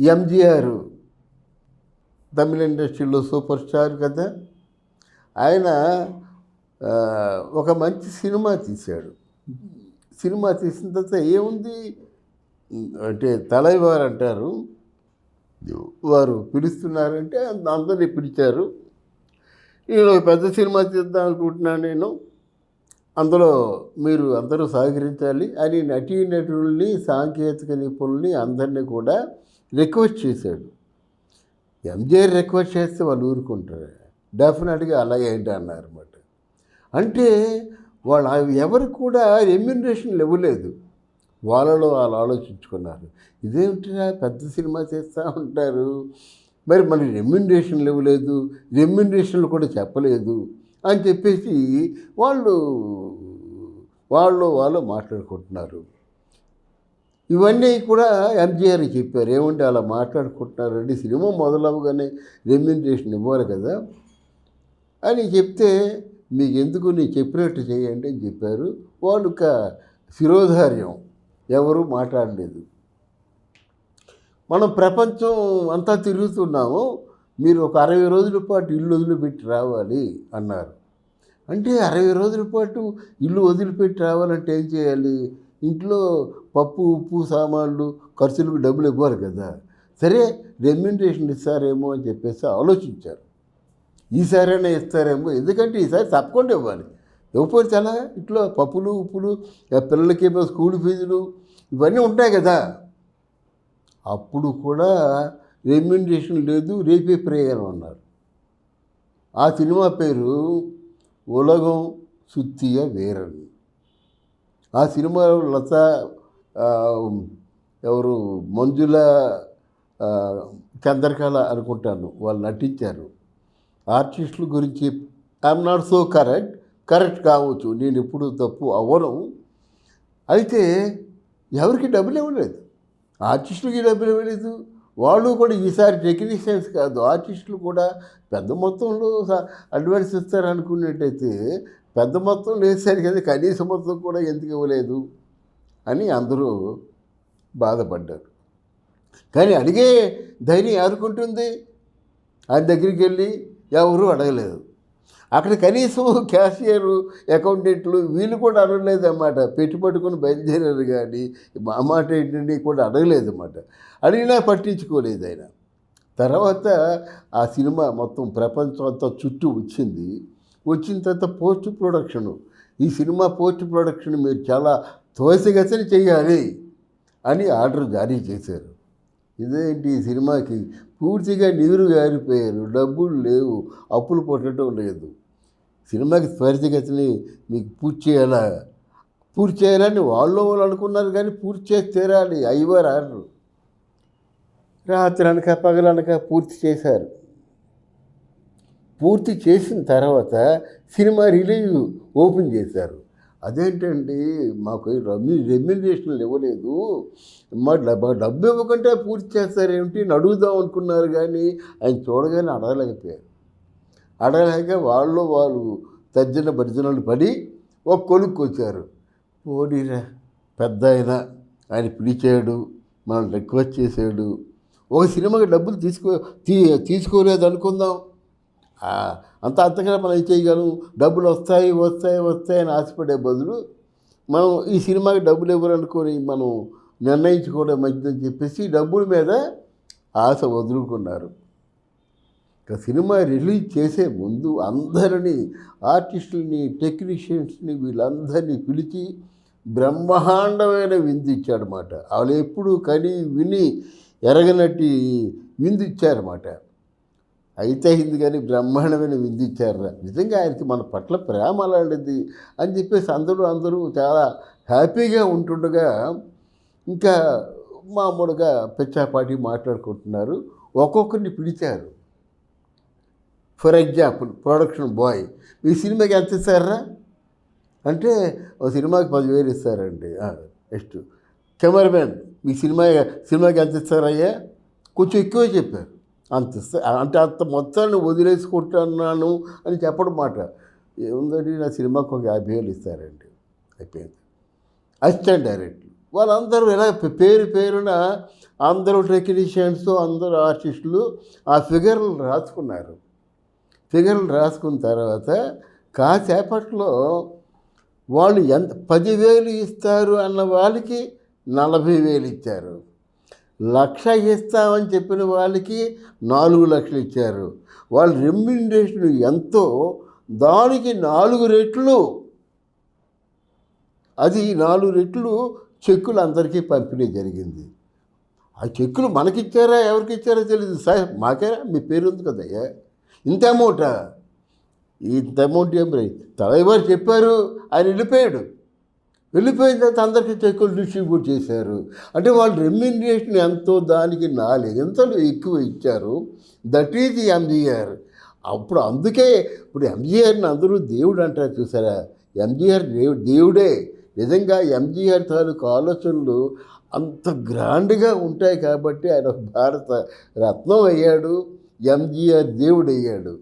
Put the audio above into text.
ఎంజీఆర్ తమిళ ఇండస్ట్రీలో super star కదా, ఆయన ఒక మంచి సినిమా తీశాడు. సినిమా తీసిన తర్వాత ఏముంది అంటే తలైవారు అంటారు, వారు పిలుస్తున్నారంటే అందరినీ పిలిచారు. నేను ఒక పెద్ద సినిమా తీద్దాం అనుకుంటున్నాను నేను, అందులో మీరు అందరూ సహకరించాలి అని నటీనటుల్ని సాంకేతిక నిపుణుల్ని అందరినీ కూడా రిక్వెస్ట్ చేశాడు. ఎంజీఆర్ రిక్వెస్ట్ చేస్తే వాళ్ళు ఊరుకుంటారు, డెఫినెట్గా అలాగే ఏంటి అన్నారు అన్నమాట. అంటే వాళ్ళు ఎవరు కూడా రెమ్యూనరేషన్ ఇవ్వలేదు, వాళ్ళలో వాళ్ళు ఆలోచించుకున్నారు. ఇదేమిటిరా పెద్ద సినిమా చేస్తూ ఉంటారు, మరి మనకి రెమ్యూనరేషన్లు ఇవ్వలేదు, రెమ్యూనరేషన్లు కూడా చెప్పలేదు అని చెప్పేసి వాళ్ళు మాట్లాడుకుంటున్నారు. ఇవన్నీ కూడా ఎంజీఆర్ చెప్పారు, ఏమంటే అలా మాట్లాడుకుంటున్నారండి, సినిమా మొదలవగానే రెమ్యూనరేషన్ ఇవ్వాలి కదా అని చెప్తే, మీకు ఎందుకు నేను చెప్పినట్టు చేయండి అని చెప్పారు. వాళ్ళు శిరోధార్యం ఎవరు మాట్లాడలేదు. మనం ప్రపంచం అంతా తిరుగుతున్నాము, మీరు ఒక 60 రోజుల పాటు ఇల్లు వదిలిపెట్టి రావాలి అన్నారు. అంటే 60 రోజుల పాటు ఇల్లు వదిలిపెట్టి రావాలంటే ఏం చేయాలి? ఇంట్లో పప్పు ఉప్పు సామాన్లు ఖర్చులకు డబ్బులు ఇవ్వాలి కదా. సరే రెమ్యూనరేషన్ ఇస్తారేమో అని చెప్పేసి ఆలోచించారు. ఈసారైనా ఇస్తారేమో, ఎందుకంటే ఈసారి తప్పకుండా ఇవ్వాలి, ఇవ్వకపోతే ఎలా? ఇంట్లో పప్పులు ఉప్పులు, పిల్లలకేమో స్కూల్ ఫీజులు ఇవన్నీ ఉంటాయి కదా. అప్పుడు కూడా రెమ్యూనరేషన్ లేదు, రేపే ప్రయాణం అన్నారు. ఆ సినిమా పేరు ఉలగం సుత్తియ వీరన్. ఆ సినిమాలో లత, ఎవరు మంజుల, చంద్రకళ అనుకుంటాను వాళ్ళు నటించారు. ఆర్టిస్టుల గురించి ఐఎమ్ నాట్ సో కరెక్ట్ కావచ్చు, నేను ఎప్పుడు తప్పు అవ్వను. అయితే ఎవరికి డబ్బులు ఇవ్వలేదు, ఆర్టిస్టులకి డబ్బులు ఇవ్వలేదు. వాళ్ళు కూడా ఈసారి టెక్నీషియన్స్ కాదు, ఆర్టిస్టులు కూడా పెద్ద మొత్తంలో అడ్వాన్స్ ఇస్తారనుకున్నట్టయితే పెద్ద మొత్తం వేసారు కదా, కనీస మొత్తం కూడా ఎందుకు ఇవ్వలేదు అని అందరూ బాధపడ్డారు. కానీ అడిగే ధైర్యం ఎవరుకుంటుంది? ఆయన దగ్గరికి వెళ్ళి ఎవరు అడగలేదు. అక్కడ కనీసం క్యాషియరు, అకౌంటెంట్లు వీళ్ళు కూడా అడగలేదు అన్నమాట. పెట్టుబడుకుని బయలుదేరారు కానీ మా మాట ఏంటండి కూడా అడగలేదు అన్నమాట. అడిగినా పట్టించుకోలేదు ఆయన. తర్వాత ఆ సినిమా మొత్తం ప్రపంచం అంతా చుట్టూ వచ్చింది. వచ్చిన తర్వాత పోస్ట్ ప్రొడక్షను, ఈ సినిమా పోస్ట్ ప్రొడక్షన్ మీరు చాలా త్వరితగతిన చేయాలి అని ఆర్డర్ జారీ చేశారు. ఇదేంటి, ఈ సినిమాకి పూర్తిగా నీరు గారిపోయారు, డబ్బులు లేవు, అప్పులు పుట్టడం లేదు, సినిమాకి త్వరితగతిని మీకు పూర్తి చేయాలని వాళ్ళు అనుకున్నారు. కానీ పూర్తి చేసి తీరాలి, అయ్యవారు ఆర్డర్. రాత్రి అనక పగలనక పూర్తి చేశారు. పూర్తి చేసిన తర్వాత సినిమా రిలీజ్ ఓపెన్ చేశారు. అదేంటండి మాకు రెమ్యూనరేషన్లు ఇవ్వలేదు, మా డబ్బు ఇవ్వకుంటే పూర్తి చేస్తారేమిటి అని అడుగుదాం అనుకున్నారు. కానీ ఆయన చూడగానే అడగలేకపోయారు. అడగలేక వాళ్ళు తర్జన భర్జనలు పడి ఒక కొనుక్కొచ్చారు. పోనీరా పెద్ద ఆయన పిలిచాడు, మనం రిక్వెస్ట్ చేశాడు, ఒక సినిమాకి డబ్బులు తీసుకోలేదు అనుకుందాం, అంతగా మనం ఏం చేయగలం? డబ్బులు వస్తాయి అని ఆశపడే బదులు మనం ఈ సినిమాకి డబ్బులు ఇవ్వాలనుకొని మనం నిర్ణయించుకోవడం మంచిదని చెప్పేసి డబ్బుల మీద ఆశ వదులుకున్నారు. ఇక సినిమా రిలీజ్ చేసే ముందు అందరినీ, ఆర్టిస్టులని, టెక్నీషియన్స్ని వీళ్ళందరినీ పిలిచి బ్రహ్మాండమైన విందు ఇచ్చాడనమాట. వాళ్ళు ఎప్పుడు కని విని ఎరగనట్టి విందు ఇచ్చారన్నమాట. అయితే అయింది కానీ బ్రహ్మాండమైన విందు ఇచ్చారు. నిజంగా ఆయనకి మన పట్ల ప్రేమ అలాంటిది అని చెప్పేసి అందరూ చాలా హ్యాపీగా ఉంటుండగా ఇంకా మామూలుగా పెచ్చాపాటి మాట్లాడుకుంటున్నారు. ఒక్కొక్కరిని పిలిచారు. ఫర్ ఎగ్జాంపుల్ ప్రొడక్షన్ బాయ్, మీ సినిమాకి ఎంత ఇస్తారా అంటే ఒక సినిమాకి 10,000 ఇస్తారండి. నెక్స్ట్ కెమెరామెన్, మీ సినిమాకి ఎంత ఇస్తారయ్యా? కొంచెం ఎక్కువ చెప్పారు. అంత అంటే అంత మొత్తాన్ని వదిలేసుకుంటున్నాను అని చెప్పడం మాట. ఏముందండి, నా సినిమాకి ఒక 50,000 ఇస్తారండి, అయిపోయింది. అసిస్టెంట్ డైరెక్టర్ వాళ్ళందరూ ఇలా పేరు పేరున అందరూ టెక్నీషియన్స్, అందరూ ఆర్టిస్టులు ఆ ఫిగర్లు రాసుకున్నారు. ఫిగర్లు రాసుకున్న తర్వాత కాసేపట్లో వాళ్ళు ఎంత 10,000 ఇస్తారు అన్న వాళ్ళకి 40,000 ఇచ్చారు. 1,00,000 ఇస్తామని చెప్పిన వాళ్ళకి 4,00,000 ఇచ్చారు. వాళ్ళ రెమ్యునరేషన్ ఎంతో దానికి 4 రెట్లు, అది 4 రెట్లు చెక్కులు అందరికీ పంపిణీ జరిగింది. ఆ చెక్కులు మనకిచ్చారా ఎవరికి ఇచ్చారో తెలీదు. సార్ మాకేనా మీ పేరు ఉంది కదయ్యా, ఇంత అమౌంటా, ఇంత అమౌంట్ ఏం రే తలైవారు చెప్పారు, ఆయన వెళ్ళిపోయాడు. వెళ్ళిపోయిన తర్వాత అందరికీ చెక్కులు డిస్ట్రిబ్యూట్ చేశారు. అంటే వాళ్ళు రెమ్యునరేషన్ ఎంతో దానికి 4 ఎక్కువ ఇచ్చారు. That is MGR. అప్పుడు అందుకే ఇప్పుడు ఎంజీఆర్ని అందరూ దేవుడు అంటారు చూసారా, ఎంజీఆర్ దేవుడే. నిజంగా ఎంజీఆర్ తాలూకు ఆలోచనలు అంత గ్రాండ్గా ఉంటాయి కాబట్టి ఆయన భారత రత్నం అయ్యాడు, ఎంజీఆర్ దేవుడు అయ్యాడు.